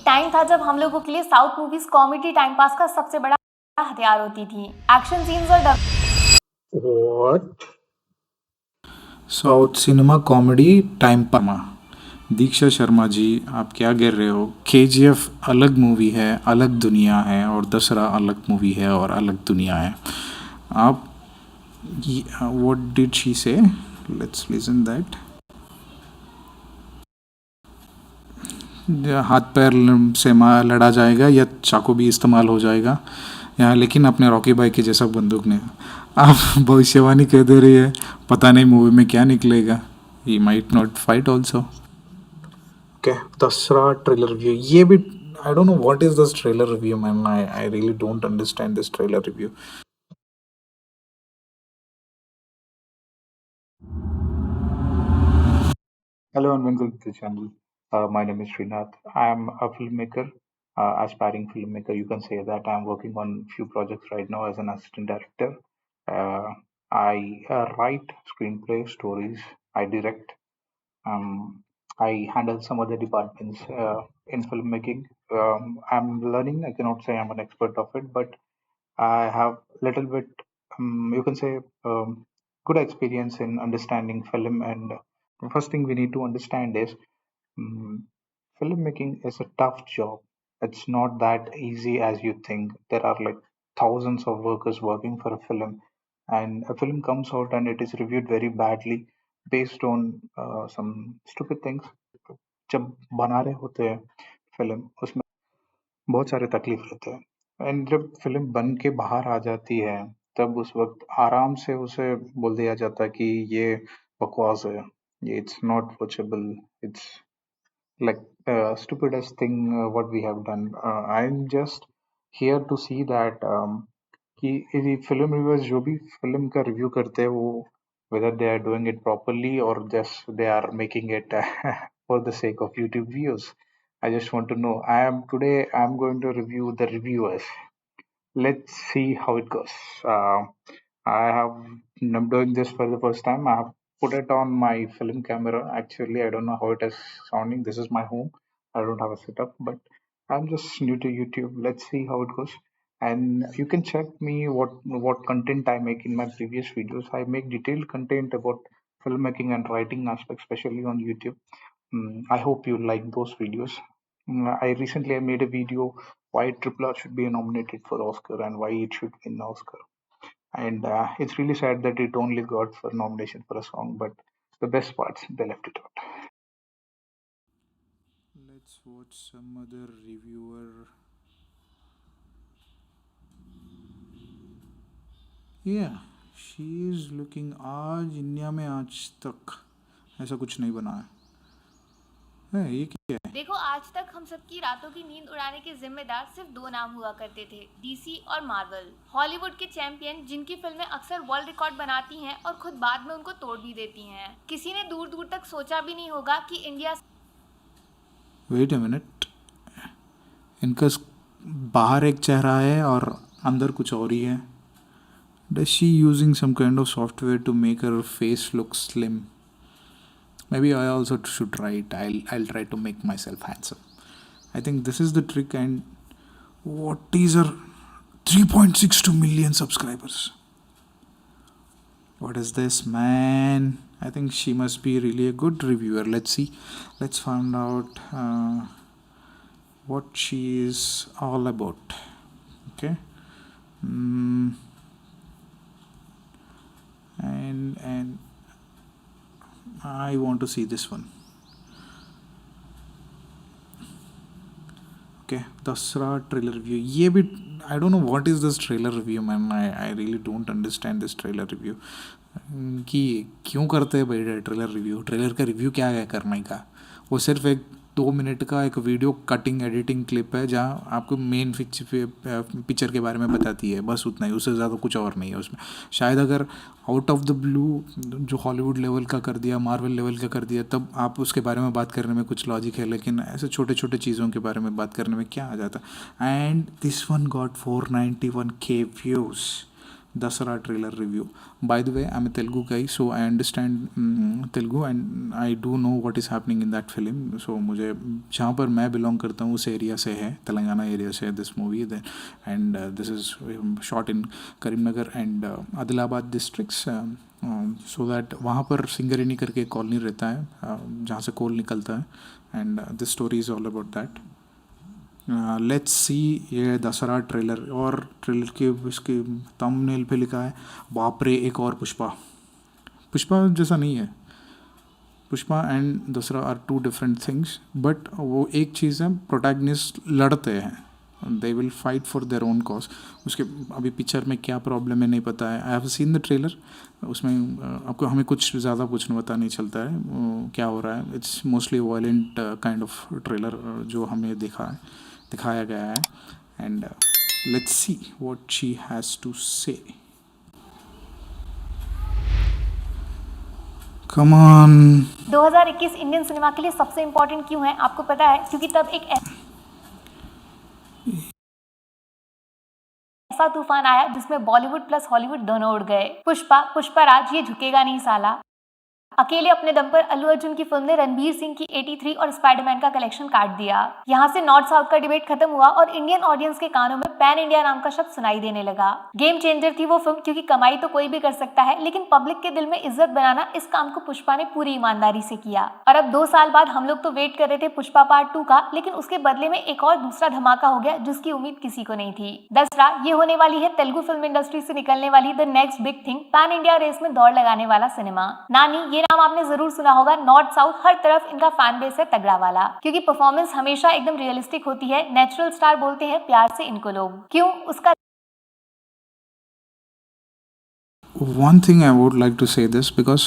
एक टाइम था जब हम लोगों के लिए south movies comedy time pass का सबसे बड़ा हथियार होती थी। एक्शन सीन्स और What? South cinema comedy time परमा। दीक्षा शर्मा जी, आप क्या कह रहे हो? केजीएफ अलग मूवी है, अलग दुनिया है, और दसरा अलग मूवी है और अलग दुनिया है। आप व्हाट डिड शी से? Let's listen that. हाथ पैर से लड़ा जाएगा या चाकू भी इस्तेमाल हो जाएगा यहाँ, लेकिन अपने रॉकी भाई के जैसा बंदूक नहीं। आप भविष्यवाणी कह दे रही है, पता नहीं मूवी में क्या निकलेगा। He might not fight also. Okay, Dasara trailer review. ये भी I don't know what is this trailer review ma'am. I really don't understand this trailer review. Hello and welcome to the channel. My name is Srinath. I am a filmmaker, aspiring filmmaker. You can say that I'm working on few projects right now as an assistant director. I write screenplay stories. I direct. I handle some other departments in filmmaking. I'm learning. I cannot say I'm an expert of it, but I have little bit, you can say, good experience in understanding film. And the first thing we need to understand is um, filmmaking is a tough job. It's not that easy as you think. There are like thousands of workers working for a film, and a film comes out and it is reviewed very badly based on some stupid things. जब बना रहे होते हैं film, उसमें बहुत सारे तकलीफ रहते हैं, एंड जब फिल्म बन के बाहर आ जाती है तब उस वक्त आराम से उसे बोल दिया जाता है कि ये बकवास है, ये it's not watchable, it's like stupidest thing what we have done. I'm just here to see that कि ये फिल्म रिव्यूअर्स जो भी फिल्म का रिव्यू करते हैं वो whether they are doing it properly or just they are making it for the sake of YouTube views. I just want to know. I'm going to review the reviewers. Let's see how it goes. I have I'm doing this for the first time. I have put it on my film camera. Actually, I don't know how it is sounding. This is my home. I don't have a setup, but I'm just new to YouTube. Let's see how it goes. And you can check me what content I make in my previous videos. I make detailed content about filmmaking and writing aspects, especially on YouTube. I hope you like those videos. I recently I made a video why Triple R should be nominated for Oscar and why it should win Oscar. And it's really sad that it only got for nomination for a song, but the best parts they left it out. Let's watch some other reviewer. Yeah, she is looking। आज India में आज तक ऐसा कुछ नहीं बना है। ये क्या है? देखो, आज तक हम सबकी रातों की नींद उड़ाने के जिम्मेदार सिर्फ दो नाम हुआ करते थे, डीसी और मार्वल। हॉलीवुड के चैंपियन जिनकी फिल्में अक्सर वर्ल्ड रिकॉर्ड बनाती हैं और खुद बाद में उनको तोड़ भी देती हैं। किसी ने दूर दूर तक सोचा भी नहीं होगा कि इंडिया। वेट अ मिनट, इनका बाहर एक चेहरा है और अंदर कुछ और ही है। Does she using some kind of software to make her face look slim? Maybe I also should try it. I'll try to make myself handsome. I think this is the trick. And what is her 3.62 million subscribers? What is this, man? I think she must be really a good reviewer. Let's see. Let's find out what she is all about. Okay. And I want to see this one. Okay, Dasra trailer review. ये भी I don't know what is this trailer review man. I really don't understand this trailer review. कि क्यों करते हैं भाई trailer review? Trailer का review क्या है करने का? वो सिर्फ एक 2 मिनट का एक वीडियो कटिंग एडिटिंग क्लिप है जहाँ आपको मेन पिक्चर के बारे में बताती है, बस उतना ही, उससे ज़्यादा कुछ और नहीं है उसमें। शायद अगर आउट ऑफ द ब्लू जो हॉलीवुड लेवल का कर दिया, मार्वल लेवल का कर दिया, तब आप उसके बारे में बात करने में कुछ लॉजिक है, लेकिन ऐसे छोटे छोटे चीज़ों के बारे में बात करने में क्या आ जाता। And this one got 491K views. Dasara trailer review. By the way, I'm a Telugu guy, so I understand Telugu and I do know what is happening in that film. So मुझे जहाँ पर मैं belong करता हूँ उस area से है, Telangana area से है this movie. And this is shot in Karimnagar and Adilabad districts. So that वहाँ पर सिंगरेनी करके कॉलोनी रहता है जहाँ से कोल निकलता है. And this story is all about that. Let's see ये दशहरा ट्रेलर. और ट्रेलर के इसके थंबनेल पे लिखा है बाप रे एक और पुष्पा. पुष्पा जैसा नहीं है. Pushpa and Dasara are two different things. But वो एक चीज़ है, प्रोटैगनिस्ट लड़ते हैं, they will fight for their own cause. उसके अभी पिक्चर में क्या प्रॉब्लम है नहीं पता है. आई हैव सीन द ट्रेलर. उसमें आपको हमें कुछ ज़्यादा कुछ पता नहीं चलता है क्या हो रहा है. It's mostly violent kind of trailer जो हमें दिखाया गया है. And let's see what she has to say. Come on. 2021 Indian cinema के लिए सबसे इम्पोर्टेंट क्यों है आपको पता है? क्योंकि तब एक ऐसा तूफान आया जिसमें बॉलीवुड प्लस हॉलीवुड दोनों उड़ गए. पुष्पराज ये झुकेगा नहीं साला. अकेले अपने दम पर अल्लू अर्जुन की फिल्म ने रणबीर सिंह की 83 और स्पाइडरमैन का कलेक्शन काट दिया. यहाँ से नॉर्थ साउथ का डिबेट खत्म हुआ और इंडियन ऑडियंस के कानों में पैन इंडिया नाम का शब्द सुनाई देने लगा. गेम चेंजर थी वो फिल्म, क्योंकि कमाई तो कोई भी कर सकता है, लेकिन पब्लिक के दिल में इज्जत बनाना, इस काम को पुष्पा ने पूरी ईमानदारी से किया. और अब 2 साल बाद हम लोग तो वेट कर रहे थे पुष्पा पार्ट 2 का, लेकिन उसके बदले में एक और दूसरा धमाका हो गया जिसकी उम्मीद किसी को नहीं थी. दसरा ये होने वाली है तेलुगु फिल्म इंडस्ट्री से निकलने वाली the next big thing, pan India race में दौड़ लगाने वाला सिनेमा. नानी ये नाम आपने जरूर सुना होगा. नॉर्थ साउथ हर तरफ इनका फैन बेस है तगड़ा वाला, क्योंकि परफॉर्मेंस हमेशा एकदम रियलिस्टिक होती है. नेचुरल स्टार बोलते हैं प्यार से इनको लोग. क्यों? उसका One thing I would like to say this because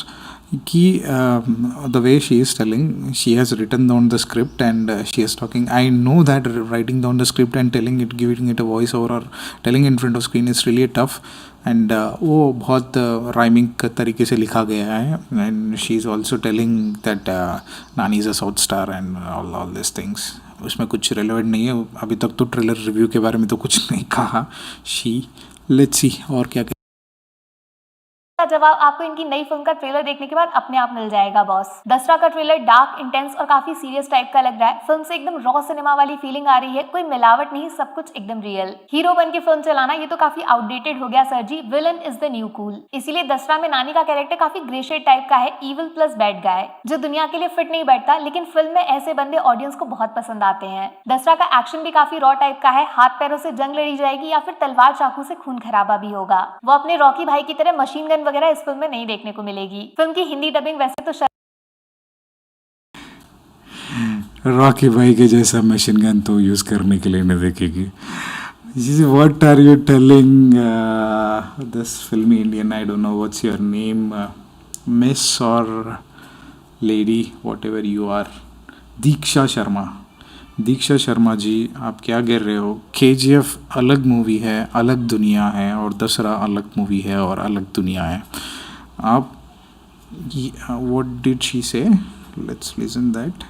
the way she is telling, she has written down the script and she is talking. I know that writing down the script and giving it a voice over or telling in front of screen is really tough. And वो बहुत rhyming तरीके से लिखा गया है. And she is also telling that नानी is a south star and all these things. उसमें कुछ रेलेवेंट नहीं है. अभी तक तो ट्रेलर रिव्यू के बारे में तो कुछ नहीं कहा. लेट्स सी और क्या जवाब आपको इनकी नई फिल्म का ट्रेलर देखने के बाद अपने आप मिल जाएगा बॉस. दसरा का ट्रेलर डार्क, इंटेंस और काफी सीरियस टाइप का लग रहा है. फिल्म से एकदम रॉ सिनेमा वाली फीलिंग आ रही है. कोई मिलावट नहीं, सब कुछ एकदम रियल. हीरो बन के फिल्म चलाना ये तो काफी आउटडेटेड हो गया sir ji. Villain is the new cool. इसीलिए दसरा में नानी का कैरेक्टर काफी ग्रे शेड टाइप का है, इविल प्लस बैड गाय, जो दुनिया के लिए फिट नहीं बैठता, लेकिन फिल्म में ऐसे बंदे ऑडियंस को बहुत पसंद आते हैं. दसरा का एक्शन भी काफी रॉ टाइप का है. हाथ पैरों से जंग लड़ी जाएगी या फिर तलवार चाकू से खून खराबा भी होगा. वो अपने रॉकी भाई की तरह मशीन गन वगैरह इस फिल्म में नहीं देखने को मिलेगी. फिल्म की हिंदी डबिंग वैसे तो रॉकी भाई के जैसा मशीन गन तो यूज करने के लिए नहीं देखेगी. What are you telling this filmy Indian? I don't know what's your name, miss or lady, whatever you are. दीक्षा शर्मा जी, आप क्या कह रहे हो? KGF अलग मूवी है, अलग दुनिया है, और दसरा अलग मूवी है और अलग दुनिया है. आप what did she say? Let's listen that.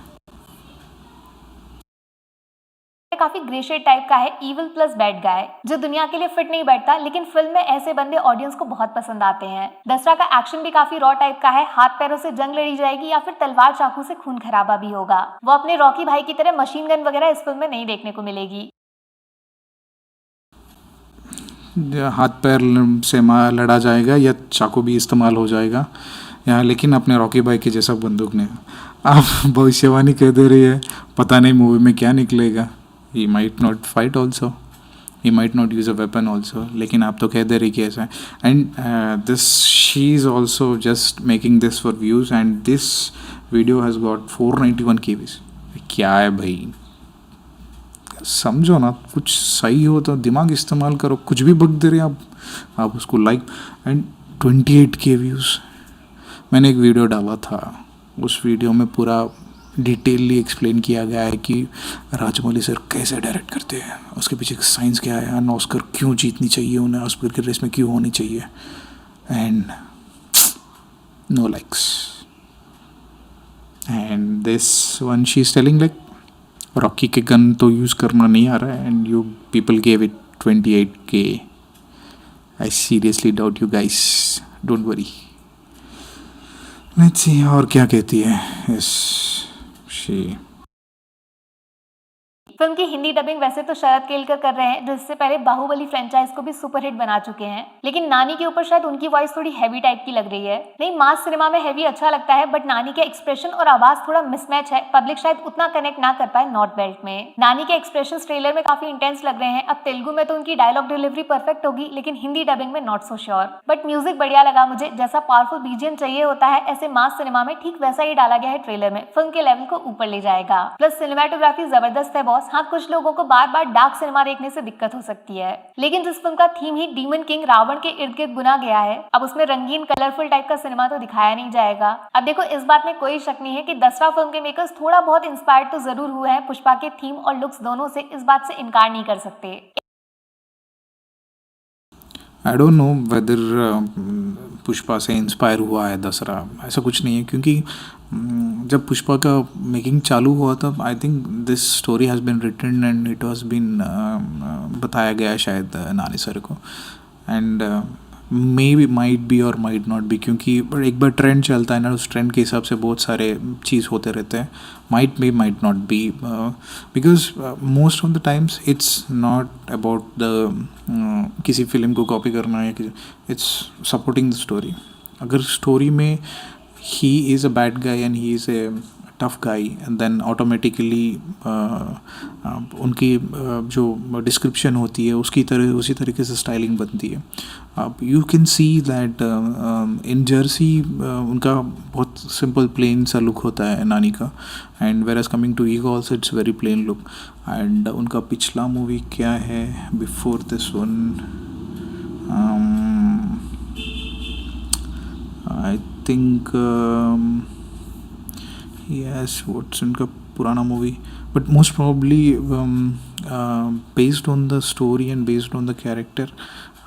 काफी ग्रे शेड टाइप का है, इविल प्लस बैड गाय, जो दुनिया के लिए फिट नहीं बैठता, लेकिन फिल्म में ऐसे बंदे ऑडियंस को बहुत पसंद आते हैं. दसरा का एक्शन भी काफी रॉ टाइप का है. हाथ पैरों से जंग लड़ी जाएगी या फिर तलवार चाकू से खून खराबा भी होगा. वो अपने रॉकी भाई की तरह मशीन गन वगैरह इस फिल्म में नहीं देखने को मिलेगी. हाथ पैर से लड़ा जाएगा या चाकू भी इस्तेमाल हो जाएगा यहाँ, लेकिन अपने रॉकी भाई के जैसा बंदूक ने. आप भविष्यवाणी कह दे रही है, पता नहीं मूवी में क्या निकलेगा. He might not fight also, he might not use a weapon also, लेकिन आप तो कह दे रही कि ऐसा है. And this she is also just making this for views and this video has got 491 kVs. क्या है भाई, समझो ना. कुछ सही हो तो दिमाग इस्तेमाल करो. कुछ भी बक दे रहे आप उसको लाइक. And 28K views. मैंने एक वीडियो डाला था, उस वीडियो में पूरा डिटेलली एक्सप्लेन किया गया है कि राजमौली सर कैसे डायरेक्ट करते हैं, उसके पीछे साइंस क्या है, एंड ऑस्कर क्यों जीतनी चाहिए उन्हें, ऑस्कर की रेस में क्यों होनी चाहिए. And no likes. And this one she is telling like Rocky के गन तो यूज़ करना नहीं आ रहा है, and you people gave it 28K. I seriously doubt you guys, don't worry. Let's see और क्या कहती है इस शी। फिल्म की हिंदी डबिंग वैसे तो शरद केलकर कर रहे हैं, जो इससे पहले बाहुबली फ्रेंचाइज को भी सुपरहिट बना चुके हैं, लेकिन नानी के ऊपर शायद उनकी वॉइस थोड़ी हैवी टाइप की लग रही है। नहीं, मास सिनेमा में हैवी अच्छा लगता है, बट नानी के एक्सप्रेशन और आवाज थोड़ा मिसमैच है, पब्लिक शायद उतना कनेक्ट ना कर पाए नॉर्थ बेल्ट में। नानी के एक्सप्रेशन ट्रेलर में काफी इंटेंस लग रहे हैं। अब तेलुगु में तो उनकी डायलॉग डिलीवरी परफेक्ट होगी, लेकिन हिंदी डबिंग में not so sure. But music बढ़िया लगा मुझे, जैसा पावरफुल बीजीएम चाहिए होता है ऐसे मास सिनेमा में ठीक वैसा ही डाला गया है ट्रेलर में, फिल्म के लेवल को ऊपर ले जाएगा। प्लस सिनेमेटोग्राफी जबरदस्त है बॉस। हाँ, कुछ लोगों को बार बार डार्क सिनेमा देखने से दिक्कत हो सकती है, लेकिन जिस फिल्म का थीम ही डीमन किंग रावण के इर्द गिर्द बुना गया है, अब उसमें रंगीन कलरफुल टाइप का सिनेमा तो दिखाया नहीं जाएगा। अब देखो, इस बात में कोई शक नहीं है कि दसरा फिल्म के मेकर्स थोड़ा बहुत इंस्पायर्ड तो जरूर हुए हैं पुष्पा के थीम और लुक्स दोनों से, इस बात से इनकार नहीं कर सकते। आई डोंट नो वेदर पुष्पा से इंस्पायर हुआ है दसरा, ऐसा कुछ नहीं है, क्योंकि जब पुष्पा का मेकिंग चालू हुआ तब I think this story has been written and it was been बताया गया शायद नानी सर को, and maybe might be और माइट नॉट बी, क्योंकि एक बार ट्रेंड चलता है ना, उस ट्रेंड के हिसाब से बहुत सारे चीज़ होते रहते हैं। Might be might not B, because most of the times it's not about the किसी फिल्म को कॉपी करना या इट्स सपोर्टिंग द स्टोरी। अगर स्टोरी में ही is a bad guy and he is a tough गाई, देन ऑटोमेटिकली उनकी जो description होती है उसी तरीके से स्टाइलिंग बनती है। अब you can see that in Jersey उनका बहुत सिंपल प्लेन सा लुक होता है नानी का, and whereas coming to ego also it's very plain look. And उनका पिछला मूवी क्या है before this one, I think yes, what's उनका पुराना movie, but most probably based on the story and based on the character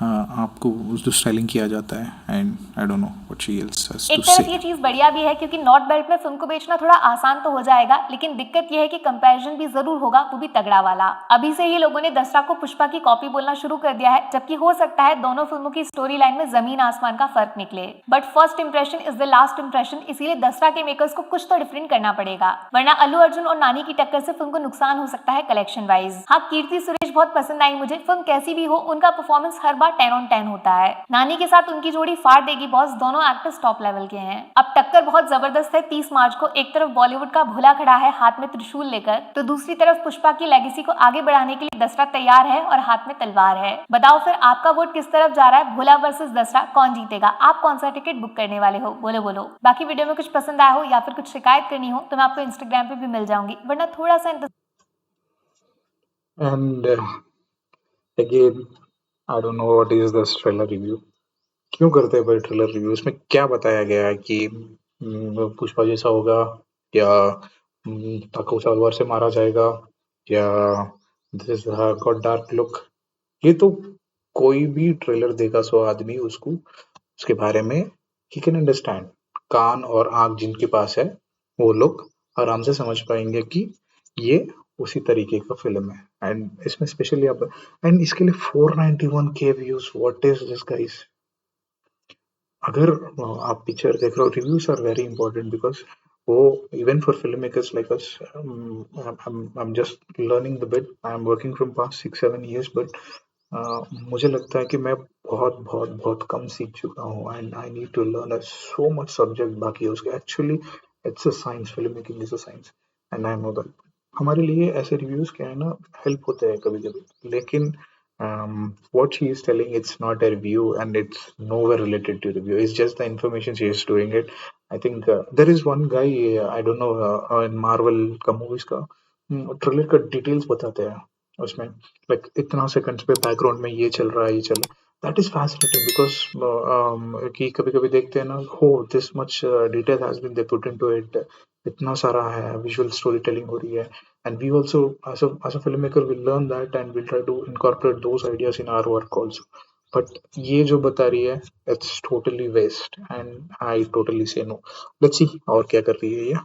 आपको उस जो styling किया जाता है, and I don't know what she else has एक टू तरफ से। ये चीज बढ़िया भी है क्योंकि नॉर्थ बेल्ट में फिल्म को बेचना थोड़ा आसान तो हो जाएगा, लेकिन दिक्कत ये है कि कंपैरिजन भी जरूर होगा, वो भी तगड़ा वाला। अभी से ही लोगों ने दसरा को पुष्पा की कॉपी बोलना शुरू कर दिया है, जबकि हो सकता है दोनों फिल्मों की स्टोरी लाइन में जमीन आसमान का फर्क निकले। But first impression is the last impression, इसीलिए दसरा के मेकर्स को कुछ तो डिफरेंट करना पड़ेगा, वरना अल्लू अर्जुन और नानी की टक्कर से फिल्म को नुकसान हो सकता है कलेक्शन वाइज। हाँ, कीर्ति सुरेश बहुत पसंद आई मुझे, फिल्म कैसी भी हो उनका परफॉर्मेंस हर बार 10 on 10 होता है। नानी के साथ उनकी जोड़ी फाड़ देगी बॉस, दोनों एक्टर्स टॉप लेवल के हैं। अब टक्कर बहुत जबरदस्त है 30 मार्च को, एक तरफ बॉलीवुड का भोला खड़ा है हाथ में त्रिशूल लेकर, तो दूसरी तरफ पुष्पा की लेगेसी को आगे बढ़ाने के लिए दसरा तैयार है और हाथ में तलवार है। बताओ फिर आपका वोट किस तरफ जा रहा है, भोला वर्सेस दसरा, कौन जीतेगा? आप कौन सा टिकट बुक करने वाले हो? बोलो बोलो। बाकी वीडियो में कुछ पसंद आया हो या फिर कुछ शिकायत करनी हो तो मैं आपको इंस्टाग्राम पे भी मिल जाऊंगी, वरना थोड़ा सा And again, I don't know what is this trailer review. क्यों करते हैं भाई ट्रेलर रिव्यू? इसमें क्या बताया गया है कि पुष्पा जैसा होगा, या ताको तलवार से मारा जाएगा, या दिस गॉट डार्क लुक? ये तो कोई भी ट्रेलर देगा सो आदमी उसको उसके बारे में ही कैन अंडरस्टैंड। कान और आंख जिनके पास है वो लोग आराम से समझ पाएंगे कि ये उसी तरीके का फिल्म है। एंड इसमें स्पेशली अब एंड इसके लिए 491K views, what is this guys? अगर आप पिक्चर देख रहे हो, reviews are very important because वो even for film makers like us, I am just learning the bit, I am working from past 6-7 years, but मुझे लगता है कि मैं बहुत बहुत बहुत कम सीख चुका हूँ, and I need to learn so much subject बाकी है उसके। Actually it's a science, film making is a science, and I know that. हमारे लिए ऐसे रिव्यूज क्या है ना, हेल्प होते हैं कभी कभी, लेकिन what she is telling, it's not a review and it's nowhere related to review, it's just the information she is doing it. I think there is one guy, I don't know, in Marvel का movies का trailer का details बताते हैं उसमें, like इतना seconds पे background में ये चल रहा है, ये चल रहा है। दैट इज फैसिनेटिंग बिकॉज कि कभी कभी देखते हैं ना, how this much detail has been they put into it, इतना सारा है, विजुअल स्टोरी टेलिंग हो रही है, and we also as a filmmaker will learn that and we'll try to incorporate those ideas in our work also. But ये जो बता रही है, it's totally waste and I totally say no. Let's see और क्या कर रही है ये।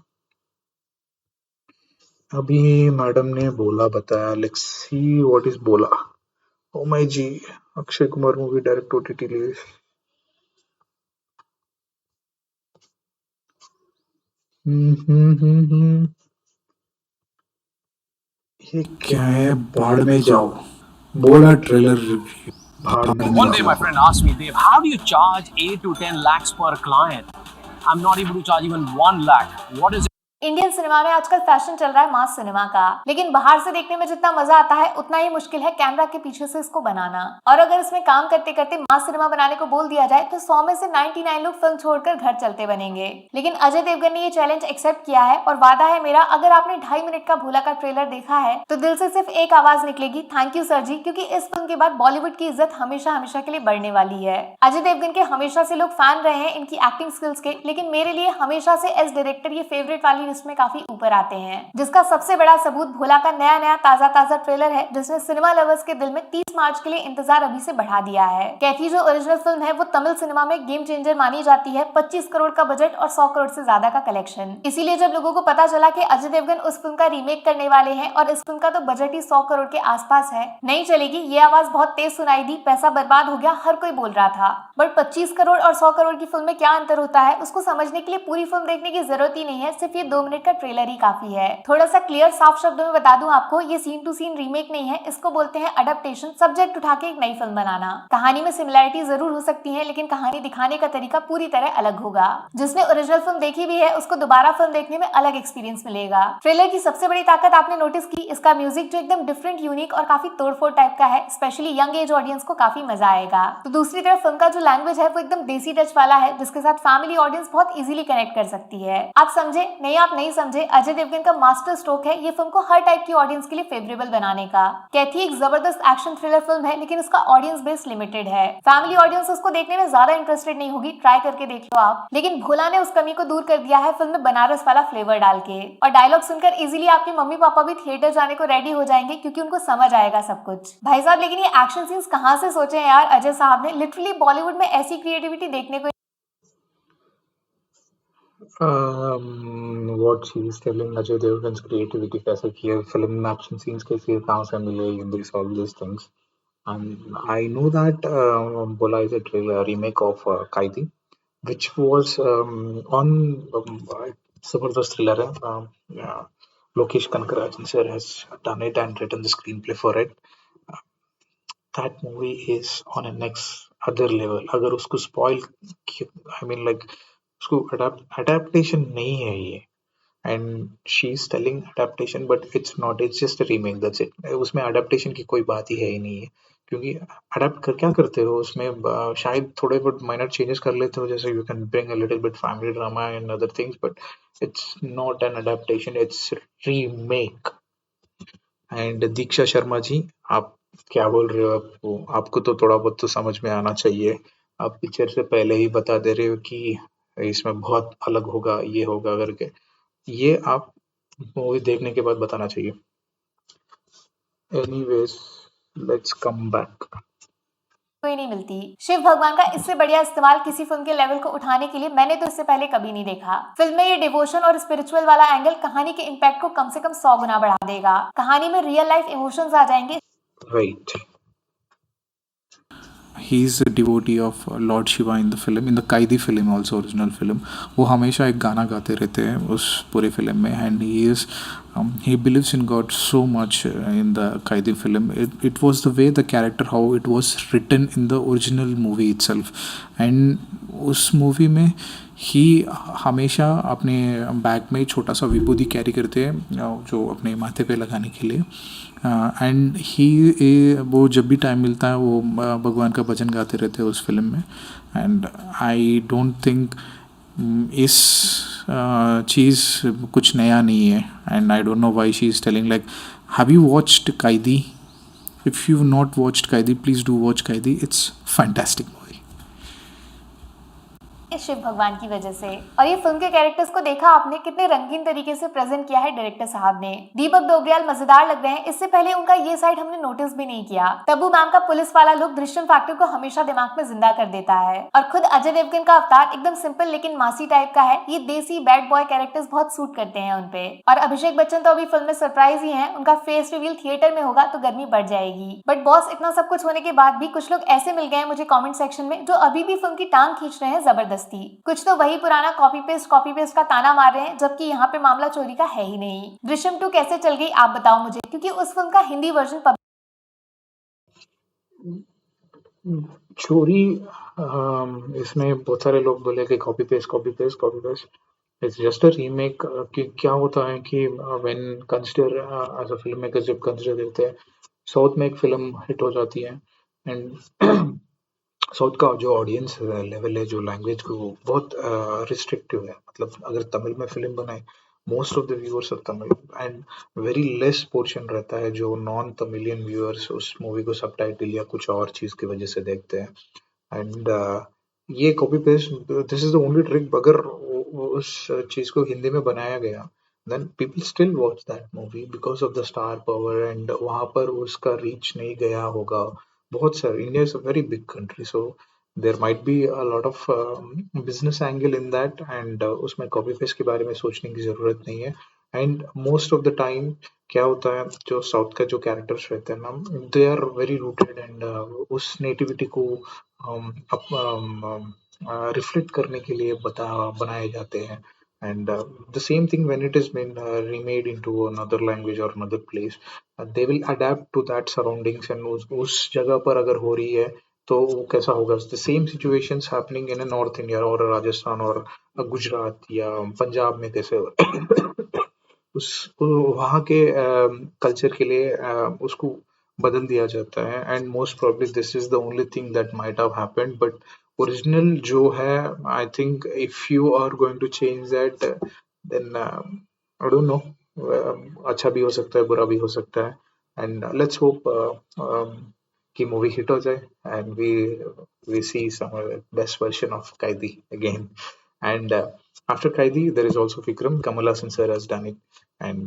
अभी मैडम ने बोला बताया, let's see what is बोला। Oh my ji, Akshay Kumar movie direct OTT release. ये क्या है, बाढ़ में जाओ, बोला ट्रेलर रिव्यू, भाड़ भाड़ में में One day, जाओ। my friend asked me, Dave, how do you charge 8 to 10 lakhs per client? I'm not able to charge even 1 lakh. What is Indian cinema में आजकल फैशन चल रहा है मास सिनेमा का, लेकिन बाहर से देखने में जितना मजा आता है उतना ही मुश्किल है कैमरा के पीछे से इसको बनाना। और अगर इसमें काम करते करते मास सिनेमा बनाने को बोल दिया जाए तो 100 में से 99 लोग फिल्म छोड़कर घर चलते बनेंगे। लेकिन अजय देवगन ने ये चैलेंज एक्सेप्ट किया है और वादा है मेरा, अगर आपने 2.5 मिनट का भोला का ट्रेलर देखा है तो दिल से सिर्फ एक आवाज निकलेगी, थैंक यू सर जी, क्योंकि इस फिल्म के बाद बॉलीवुड की इज्जत हमेशा हमेशा के लिए बढ़ने वाली है। अजय देवगन के हमेशा से लोग फैन रहे हैं इनकी एक्टिंग स्किल्स के, लेकिन मेरे लिए हमेशा से एज डायरेक्टर ये फेवरेट वाली लिस्ट में काफी ऊपर आते हैं, जिसका सबसे बड़ा सबूत भोला का नया ताजा ट्रेलर है, जिसने सिनेमा लवर्स के दिल में 30 मार्च के लिए इंतजार अभी से बढ़ा दिया है। कैथी जो ओरिजिनल फिल्म है वो तमिल सिनेमा में गेम चेंजर मानी जाती है। 25 करोड़ का बजट और 100 करोड़ से ज्यादा का कलेक्शन। इसीलिए जब लोगों को पता चला कि अजय देवगन उस फिल्म का रीमेक करने वाले हैं और इस फिल्म का तो बजट ही 100 करोड़ के आसपास है, नहीं चलेगी, ये आवाज बहुत तेज सुनाई दी, पैसा बर्बाद हो गया, हर कोई बोल रहा था। बट 25 करोड़ और 100 करोड़ की फिल्म में क्या अंतर होता है उसको समझने के लिए पूरी फिल्म देखने की जरूरत ही नहीं है, सिर्फ ये 2 मिनट का ट्रेलर ही काफी है। थोड़ा सा क्लियर साफ शब्दों में बता दूं आपको, ये सीन टू सीन रीमेक नहीं है, इसको बोलते हैं अडेप्टेशन, सब्जेक्ट उठा के एक नई फिल्म बनाना। कहानी में सिमिलैरिटी जरूर हो सकती है, लेकिन कहानी दिखाने का तरीका पूरी तरह अलग होगा। जिसने ओरिजिनल फिल्म देखी भी है उसको दोबारा फिल्म देखने में अलग एक्सपीरियंस मिलेगा। ट्रेलर की सबसे बड़ी ताकत आपने नोटिस की, इसका म्यूजिक जो एकदम डिफरेंट, यूनिक और काफी तोड़फोड़ टाइप का है, स्पेशली यंग एज ऑडियंस को काफी मजा आएगा। तो दूसरी तरफ फिल्म का जो लैंग्वेज है वो एकदम देसी टच वाला है, जिसके साथ फैमिली ऑडियंस बहुत इजीली कनेक्ट कर सकती है। आप समझे नहीं, आप नहीं समझे, अजय देवगन का मास्टर स्ट्रोक है ये फिल्म को हर टाइप की ऑडियंस के लिए फेवरेबल बनाने का। कैथी एक जबरदस्त एक्शन थ्रिलर फिल्म है, लेकिन उसका ऑडियंस बेस लिमिटेड है, फैमिली ऑडियंस उसको देखने में ज्यादा इंटरेस्टेड नहीं होगी, ट्राई करके देख लो आप। लेकिन भोला ने उस कमी को दूर कर दिया है फिल्म में बनारस वाला फ्लेवर डाल के, और डायलॉग सुनकर इजीली आपके मम्मी पापा भी थिएटर जाने को रेडी हो जाएंगे, क्योंकि उनको समझ आएगा सब कुछ। भाई साहब, लेकिन ये एक्शन सीन्स कहाँ से सोचे हैं यार अजय साहब ने, लिटरली बॉलीवुड में ऐसी क्रिएटिविटी देखने को what she is telling, Ajay Devgan's creativity कैसे की है, film में action scenes कैसे कहाँ से मिले, this all these things. And I know that Bola is a trailer remake of Kaidi, which was on Zabardast thriller है. Yeah, Lokesh Kanagaraj sir has done it and written the screenplay for it. That movie is on a next other level. अगर उसको spoil, I mean like उसको adaptation नहीं है ये, and she's telling adaptation but it's not, it's just a remake, that's it. उसमें adaptation की कोई बात ही है ही नहीं है, क्योंकि adapt कर क्या करते हो उसमें, शायद थोड़े बहुत minor changes कर लेते हो, जैसे you can bring a little bit family drama and other things, but it's not an adaptation, it's remake. And Diksha Sharma ji, आप क्या बोल रहे हो, आपको तो थोड़ा बहुत तो समझ में आना चाहिए। आप पिक्चर से पहले ही बता दे रहे हो कि इसमें बहुत अलग होगा, ये होगा करके, ये आप मूवी देखने के बाद बताना चाहिए। Anyways, let's come back. कोई नहीं मिलती। शिव भगवान का इससे बढ़िया इस्तेमाल किसी फिल्म के लेवल को उठाने के लिए मैंने तो इससे पहले कभी नहीं देखा। फिल्म में ये डिवोशन और स्पिरिचुअल वाला एंगल कहानी के इम्पैक्ट को कम से कम 100 गुना बढ़ा देगा। कहानी में रियल लाइफ इमोशंस आ जाएंगे। Right. He is a devotee of Lord Shiva in the film, in the Kaithi film also, original film. वो हमेशा एक गाना गाते रहते हैं उस पूरे फिल्म में, and he believes in God so much in the Kaidi film. It was the way the character, how it was written in the original movie itself. And उस मूवी में ही हमेशा अपने बैग में छोटा सा विभूति कैरी करते हैं जो अपने माथे पे लगाने के लिए, एंड वो जब भी टाइम मिलता है वो भगवान का भजन गाते रहते हैं उस फिल्म में। एंड आई डोंट थिंक इस चीज़ कुछ नया नहीं है, and I don't know why she is telling like, have you watched Kaithi? If you not watched Kaithi, please do watch Kaithi, it's fantastic movie. इस शिव भगवान की वजह से। और ये फिल्म के कैरेक्टर्स को देखा आपने कितने रंगीन तरीके से प्रेजेंट किया है डायरेक्टर साहब ने। दीपक डोबरियाल मजेदार लग रहे हैं, इससे पहले उनका ये साइड हमने नोटिस भी नहीं किया। तब्बू मैम का पुलिस वाला लुक दृश्यम फैक्टर को हमेशा दिमाग में जिंदा कर देता है। और खुद अजय देवगन का अवतार एकदम सिंपल लेकिन मासी टाइप का है। ये देसी बैड बॉय कैरेक्टर्स बहुत सूट करते हैं उनपे। और अभिषेक बच्चन तो अभी फिल्म में सरप्राइज ही है, उनका फेस रिवील थिएटर में होगा तो गर्मी बढ़ जाएगी। बट बॉस, इतना सब कुछ होने के बाद भी कुछ लोग ऐसे मिल गए हैं मुझे कमेंट सेक्शन में जो अभी भी फिल्म की टांग खींच रहे हैं जबरदस्ती। कुछ तो वही पुराना कॉपी पेस्ट का ताना मार रहे हैं, जबकि यहाँ पे मामला चोरी का है ही नहीं। दृश्यम 2 कैसे चल गई आप बताओ मुझे, क्योंकि उस फिल्म का हिंदी वर्जन चोरी इसमें बहुत सारे लोग बोले कि copy paste it's just a remake. कि क्या होता है कि when consider as a film maker, जब कंसिडर देते हैं साउथ में एक फिल्म हिट हो जाती है एंड साउथ का जो ऑडियंस लेवल है, जो लैंग्वेज को बहुत रिस्ट्रिक्टिव है। मतलब अगर तमिल में फिल्म बनाए, most of the viewers are Tamil and very less portion रहता है जो नॉन तमिलियन व्यूअर्स उस मूवी को सबटाइटल या कुछ और चीज की वजह से देखते हैं। एंड ये copy paste, this is the only trick. अगर उस चीज को हिंदी में बनाया गया then people still watch that movie because of the star power and वहाँ पर उसका reach नहीं गया होगा। बहुत सारे, India is a very big country, so there might be a lot of business angle in that and उसमें copy paste के बारे में सोचने की जरूरत नहीं है। and most of the time क्या होता है, जो साउथ का जो कैरेक्टर्स रहते हैं ना, they are very rooted and उस नेटिविटी को रिफ्लेक्ट करने के लिए बनाए जाते हैं। And the same thing when it is been remade into another language or another place, they will adapt to that surroundings and उस जगह पर अगर हो रही है तो वो कैसा होगा। The same situations happening in a North India or a Rajasthan or a Gujarat या पंजाब में कैसे उस वहाँ के कल्चर के लिए उसको बदल दिया जाता है। And most probably this is the only thing that might have happened, but original जो है, I think if you are going to change that then I don't know, अच्छा भी हो सकता है, बुरा भी हो सकता है। एंड लेट्स होप कि मूवी हिट हो जाए and we see some best version of Kaidi again. And after Kaidi, there is also Vikram. Kamal Haasan sir has done it, and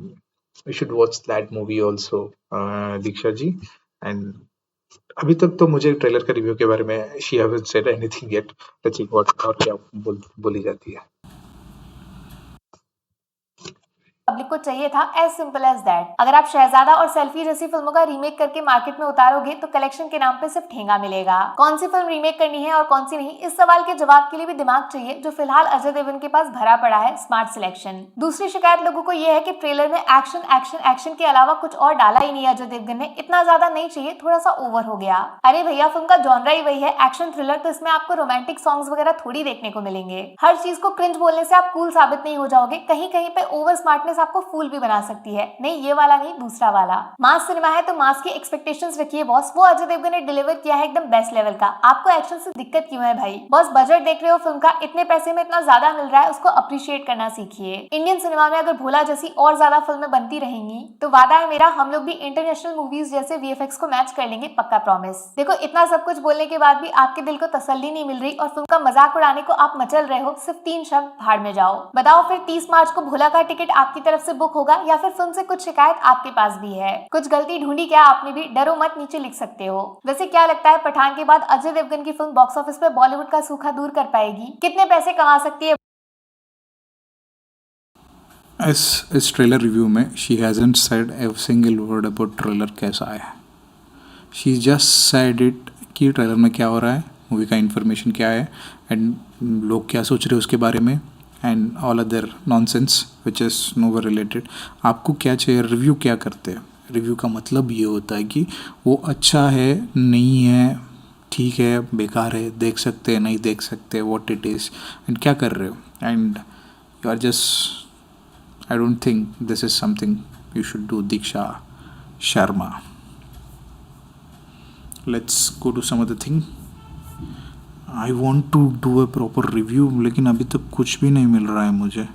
we should watch that movie also, Diksha ji. And अभी तक तो मुझे trailer का review के बारे में she hasn't said anything yet. Let's see what और क्या बोली जाती है। पब्लिक को चाहिए था, एज सिंपल एज दैट। अगर आप शहजादा और सेल्फी जैसी फिल्मों का रीमेक करके मार्केट में उतारोगे तो कलेक्शन के नाम पे सिर्फ ठेंगा मिलेगा। कौन सी फिल्म रीमेक करनी है और कौन सी नहीं, इस सवाल के जवाब के लिए भी दिमाग चाहिए, जो फिलहाल अजय देवगन के पास भरा पड़ा है स्मार्ट सिलेक्शन। दूसरी शिकायत लोगों को यह है कि ट्रेलर में एक्शन एक्शन एक्शन के अलावा कुछ और डाला ही नहीं अजय देवगन ने। इतना ज्यादा नहीं चाहिए, थोड़ा सा ओवर हो गया। अरे भैया, फिल्म का जॉनरा ही वही है, एक्शन थ्रिलर, तो इसमें आपको रोमांटिक सॉन्ग्स वगैरह थोड़ी देखने को मिलेंगे। हर चीज को क्रिंज बोलने से आप कूल साबित नहीं हो जाओगे। कहीं कहीं पे ओवर स्मार्टनेस आपको फूल भी बना सकती है। नहीं, ये वाला नहीं, दूसरा वाला। मास सिनेमा है तो मास की एक्सपेक्टेशंस रखिए बॉस। वो अजय देवगन ने डिलीवर किया है एकदम बेस्ट लेवल का। आपको एक्शन से दिक्कत क्यों है भाई? बॉस, बजट देख रहे हो फिल्म का, इतने पैसे में इतना ज्यादा मिल रहा है, उसको अप्रिशिएट करना सीखिए। इंडियन सिनेमा में अगर भोला जैसी और ज्यादा फिल्में बनती रहेंगी तो वादा है मेरा, हम लोग भी इंटरनेशनल मूवीज जैसे वीएफएक्स को मैच कर लेंगे, पक्का प्रॉमिस। देखो, इतना सब कुछ बोलने के बाद भी आपके दिल को तसल्ली नहीं मिल रही और फिल्म का मजाक उड़ाने को आप मचल रहे हो। सिर्फ 3 शब्द, भाड़ में जाओ। बताओ फिर 30 मार्च को भोला का टिकट आपकी तरफ से बुक होगा या फिर फिल्म से कुछ शिकायत आपके पास भी है? कुछ गलती ढूंढी क्या आपने भी? डरो मत, नीचे लिख सकते हो। वैसे क्या लगता है, पठान के बाद अजय देवगन की फिल्म बॉक्स ऑफिस पे बॉलीवुड का सूखा दूर कर पाएगी? कितने पैसे कमा सकती है? इस ट्रेलर रिव्यू में she hasn't said a single word about trailer कैसा है। शी जस्ट सेड इट कि ट्रेलर में क्या हो रहा है, मूवी का इन्फॉर्मेशन क्या है एंड लोग क्या सोच रहे हैं उसके बारे में, and all other nonsense which is nowhere related. आपको क्या चाहिए, रिव्यू क्या करते हैं? रिव्यू का मतलब ये होता है कि वो अच्छा है, नहीं है, ठीक है, बेकार है, देख सकते हैं, नहीं देख सकते, व्हाट इट इज़ एंड क्या कर रहे हो। And you are just, I don't think this is something you should do, Diksha Sharma. Let's go to some other thing. I want to do a proper review, लेकिन अभी तक कुछ भी नहीं मिल रहा है मुझे।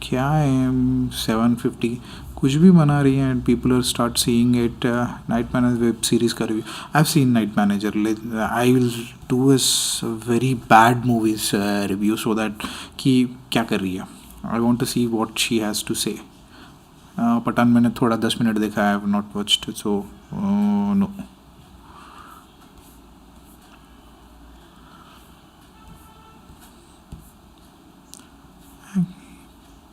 क्या है 750 कुछ भी बना रही है and people are start seeing it. Night Manager web series का review, I have seen Night Manager. I will do this very bad movies review so that कि क्या कर रही है. I want to see what she has to say. Pathaan मैंने थोड़ा 10 minute देखा, I have not watched, so no.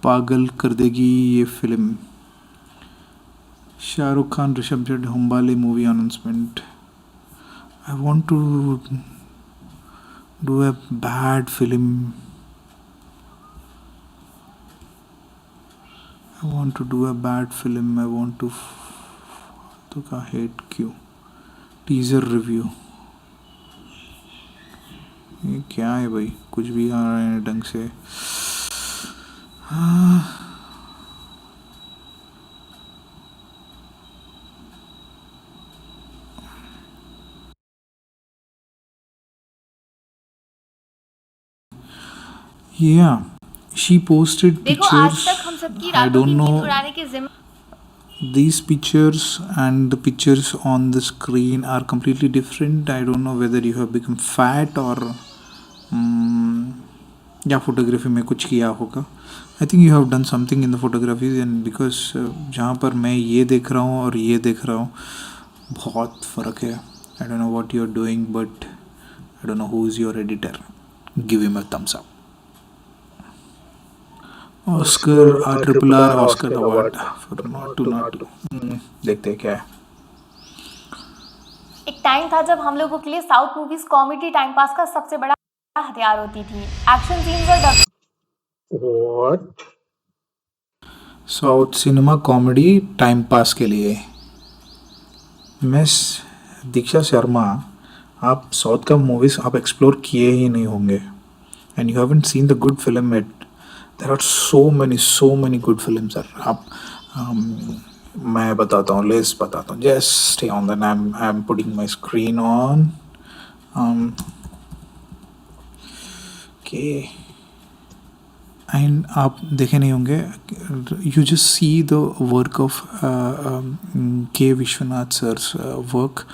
पागल कर देगी ये फिल्म. Shahrukh Khan Rishab Shetty Hombale movie announcement. I want to do a bad film. I want to do a bad film. I want to तो का हेट क्यों. Teaser review. ये क्या है भाई, कुछ भी आ रहा है ढंग से. Yeah, she posted देखो आज pictures. तक हम सबकी I रातों की don't नींद know. उड़ाने के जिम्मे These pictures and the pictures on the screen are completely different. I don't know whether you have become fat or या फोटोग्राफी में कुछ किया होगा. I think you have done something in the photography and because जहाँ पर मैं ये देख रहा हूँ और ये देख रहा हूँ बहुत फ़र्क है. I don't know what you are doing but I don't know who is your editor. Give him a thumbs up. Oscar RRR Oscar award for not to. देखते हैं क्या है. एक टाइम था जब हम लोगों के लिए south movies comedy time pass का सबसे बड़ा हथियार होती थी. एक्शन सीन्स और What? South cinema comedy time पास के लिए. मिस दीक्षा शर्मा, आप साउथ का मूवीज़ आप एक्सप्लोर किए ही नहीं होंगे and you haven't seen the good film it. There are so many good film sir. आप मैं बताता हूँ, लिस्ट बताता हूँ. Just stay on the. I am putting my screen on. Okay and आप देखे नहीं होंगे. You just see the work of K Vishwanath sir's work,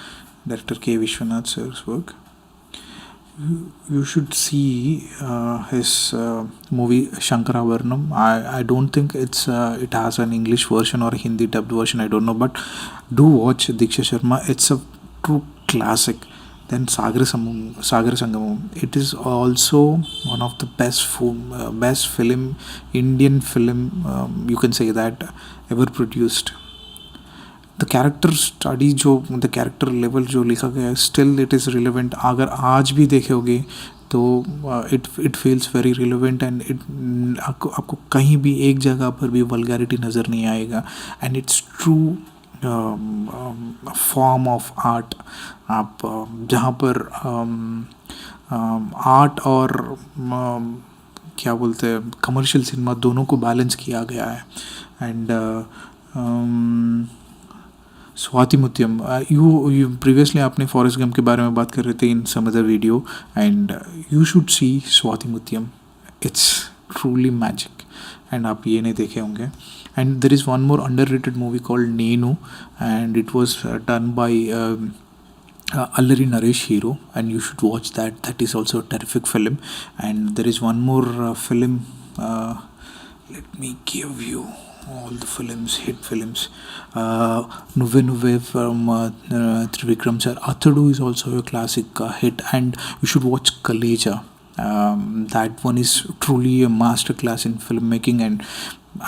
director K Vishwanath sir's work. You should see his movie Shankarabharanam. I don't think it has an English version or a Hindi dubbed version. I don't know, but do watch Diksha Sharma. It's a true classic. Then Sagar Sangamam. It is also one of the best film, Indian film. You can say that ever produced. The character study जो the character level जो लिखा गया है still it is relevant. अगर आज भी देखोगे तो it feels very relevant and आपको कहीं भी एक जगह पर भी वल्गैरिटी नज़र नहीं आएगा. And it's true form of art. आप जहाँ पर आर्ट और क्या बोलते हैं कमर्शियल सिनेमा दोनों को बैलेंस किया गया है. And Swathi Muthyam, you previously आपने फॉरेस्ट गम के बारे में बात कर रहे थे in some other video and you should see Swathi Muthyam. It's truly magic and आप ये नहीं देखे होंगे. And there is one more underrated movie called Nenu and it was done by Allari Naresh Hero and you should watch that. That is also a terrific film. And there is one more film. Let me give you all the films, hit films. Nuve Nuve from Trivikram sir. Athadu is also a classic hit and you should watch Kaleja. That one is truly a master class in filmmaking and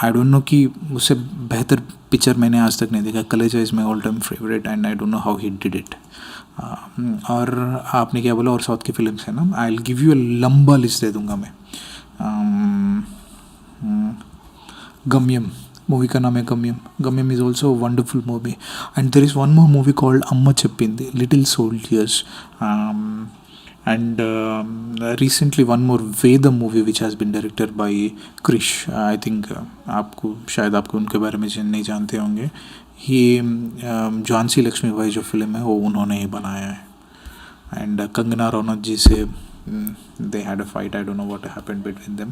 I don't know कि उससे बेहतर picture मैंने आज तक नहीं देखा. कलेजा is my all time favourite and I don't know how he did it. और आपने क्या बोला और साउथ की फिल्म्स है ना. आई विल गिव यू अ लंबा लिस्ट दे दूंगा मैं. गम्यम मूवी का नाम है Gamyam. Gamyam is also wonderful movie and there is one more movie called Amma Cheppindi little soldiers. And recently one more Vedam movie which has been directed by Krish. I think आपको शायद आपको उनके बारे में नहीं जानते होंगे. ही झांसी लक्ष्मी बाई जो फिल्म है वो उन्होंने ही बनाया है. एंड कंगना रनौत जी से they had a fight. I don't know what happened between them.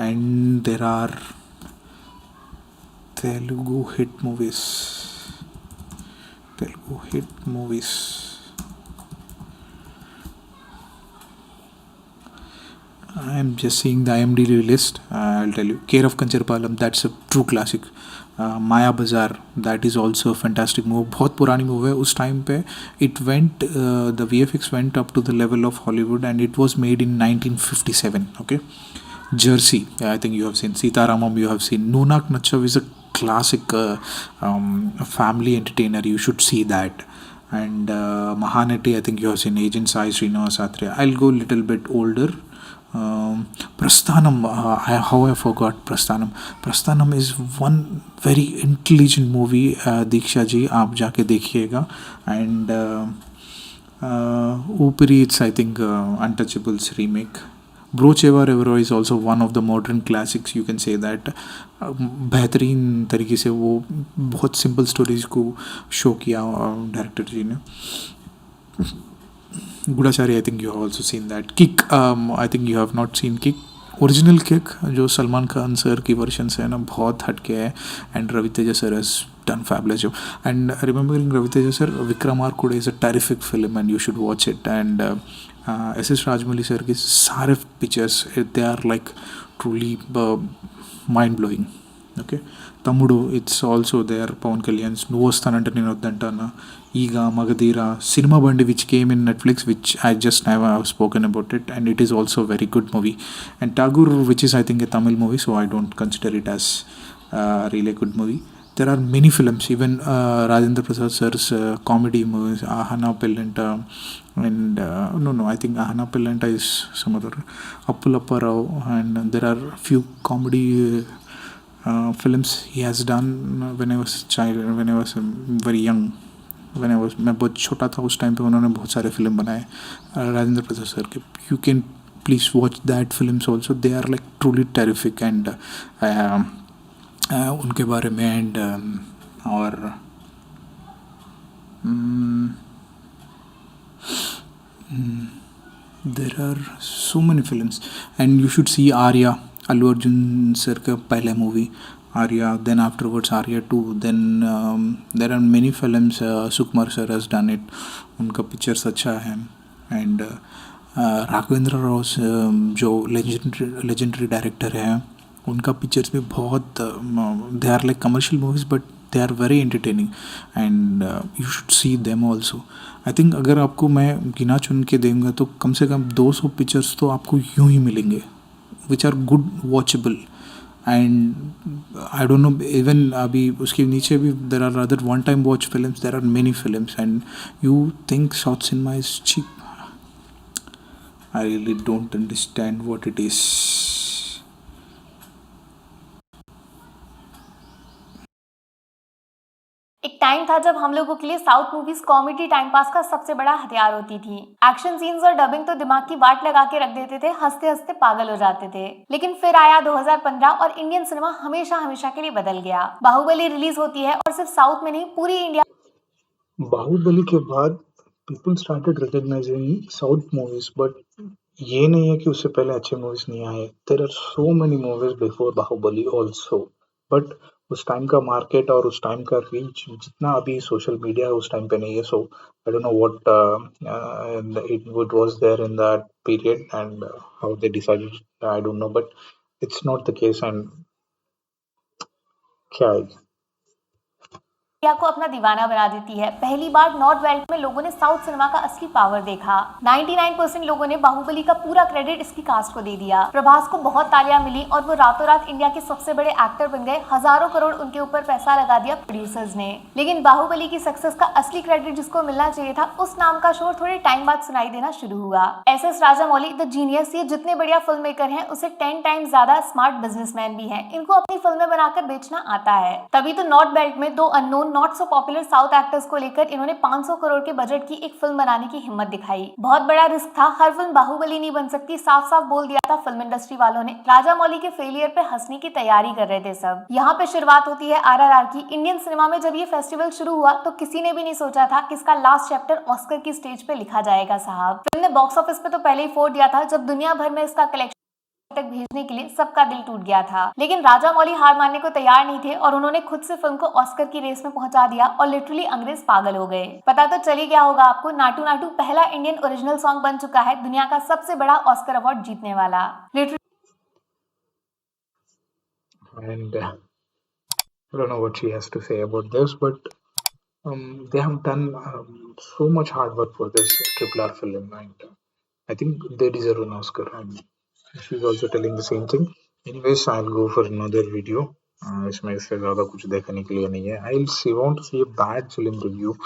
And there are Telugu hit movies. Telugu hit movies. I'm just seeing the IMDb list. I'll tell you. Care of Kancharapalam, that's a true classic. Maya Bazaar, that is also a fantastic movie. बहुत पुरानी movie है. उस time पे it went, the VFX went up to the level of Hollywood and it was made in 1957. Okay. Jersey, I think you have seen. Sitaramam, you have seen. Noonak Nachav is a classic family entertainer. You should see that. And Mahanati, I think you have seen. Agent Sai Srinivas Satria. I'll go a little bit older. Prasthanam, how I forgot Prasthanam. Prasthanam is one very intelligent movie. Diksha ji, आप जाके देखिएगा. And Upari, it's I think Untouchables remake. Brocheva Revero is also one of the modern classics, you can say that. बेहतरीन तरीके से वो बहुत simple stories को show किया डायरेक्टर जी ने. Gudachari, I think you have also seen that. Kick, I think you have not seen Kick. Original Kick जो Salman Khan sir की वर्शन से है ना, बहुत हटके है. And Ravi Teja sir has done fabulous job. And remembering Ravi Teja sir, Vikramarkudu is a terrific film and you should watch it. And S Rajamouli sir के सारे pictures, they are like truly mind blowing. Okay. Thammudu, it's also there. Pawan Kalyan's Nuvvu Vastanante Nenu Vaddantana, Eega, Magadheera, Cinema Bandi which came in Netflix which I just have spoken about it and it is also very good movie. And Tagore which is I think a Tamil movie, so I don't consider it as really good movie. There are many films, even Rajendra Prasad sir's comedy movies, Ahana Pellanta, and I think Ahana Pellanta is some other, Appulappa Rao, and there are few comedy films he has done when I was child, when I was very young, मैं बहुत छोटा था उस time पे उन्होंने बहुत सारे film बनाए राजेंद्र प्रसाद सर के. You can please watch that films also. They are like truly terrific. And उनके बारे में एंड और there are so many films and you should see Arya, Allu Arjun sir का पहला movie Arya, then afterwards Arya 2, then there are many films Sukumar sir has done it, उनका pictures अच्छा है. And Raghavendra Rao जो legendary director है, उनका pictures भी बहुत, they are like commercial movies but they are very entertaining and you should see them also. I think अगर आपको मैं गिना चुन के देंगे तो कम से कम 200 पिक्चर्स तो आपको यूं ही मिलेंगे which are good watchable. And I don't know, even अभी उसके नीचे भी there are other one time watch films, there are many films. And you think south cinema is cheap. I really don't understand what it is. एक time था जब हम लोगों के लिए south movies comedy time pass का सबसे बड़ा हथियार होती थी. एक्शन सीन्स और डबिंग तो दिमाग की वाट लगा के रख देते थे, हंसते हंसते पागल हो जाते थे. लेकिन फिर आया 2015 और इंडियन सिनेमा हमेशा हमेशा के लिए बदल गया. बाहुबली रिलीज होती है और सिर्फ साउथ में नहीं, पूरी इंडिया. बाहुबली के बाद people started recognising south movies, but ये नहीं है कि उससे पहले अच्छे मूवीज नहीं आए. There are so many movies before Baahubali also, but उस टाइम का मार्केट और उस टाइम का रीच जितना अभी सोशल मीडिया है उस टाइम पे नहीं है. So I don't know what it was there in that period and how they decided, I don't know, but it's not the case. And क्या है, को अपना दीवाना बना देती है. पहली बार नॉर्थ बेल्ट में लोगों ने साउथ सिनेमा का असली पावर देखा. 99% लोगों ने बाहुबली का पूरा क्रेडिट इसकी कास्ट को दे दिया. प्रभास को बहुत तालियां मिली और वो रातों रात इंडिया के सबसे बड़े एक्टर बन गए. हजारों करोड़ उनके ऊपर पैसा लगा दिया प्रोड्यूसर्स ने. लेकिन बाहुबली की सक्सेस का असली क्रेडिट जिसको मिलना चाहिए था, उस नाम का शोर थोड़े टाइम बाद सुनाई देना शुरू हुआ. एस राजामौली द जीनियस, ये जितने बढ़िया फिल्म मेकर हैं उसे 10 टाइम्स ज्यादा स्मार्ट बिजनेसमैन भी हैं. इनको अपनी फिल्में बनाकर बेचना आता है. तभी तो नॉर्थ बेल्ट में दो unknown not so popular south actors को लेकर इन्होंने 500 करोड़ के बजट की एक फिल्म बनाने की हिम्मत दिखाई. बहुत बड़ा रिस्क था, हर फिल्म बाहुबली नहीं बन सकती, साफ साफ बोल दिया था फिल्म इंडस्ट्री वालों ने. राजामौली के फेलियर पे हंसने की तैयारी कर रहे थे सब. यहाँ पे शुरुआत होती है RRR की. इंडियन सिनेमा में जब ये फेस्टिवल शुरू हुआ तो किसी ने भी नहीं सोचा था कि इसका लास्ट चैप्टर ऑस्कर की स्टेज पे लिखा जाएगा साहब. फिल्म ने बॉक्स ऑफिस पे तो पहले ही फोड़ दिया था. जब दुनिया भर में इसका कलेक्शन तक भेजने के लिए सबका दिल टूट गया था। लेकिन राजामौली हार मानने को तैयार नहीं थे और उन्होंने खुद से फिल्म को ऑस्कर की रेस में पहुंचा दिया और लिटरली अंग्रेज पागल हो गए। पता तो चल ही गया होगा आपको, नाटू नाटू पहला इंडियन ओरिजिनल सॉन्ग बन चुका है दुनिया का सबसे बड़ा ऑस्कर अवार्ड जीतने वाला। And I don't know what she has to say about this, but they have done so much hard work for this RRR film, and I think they deserve an Oscar. And she's also telling the same thing. Anyways, I'll go for another video. इसमें इससे ज़्यादा कुछ देखने के लिए नहीं है. I want to see a bad film review.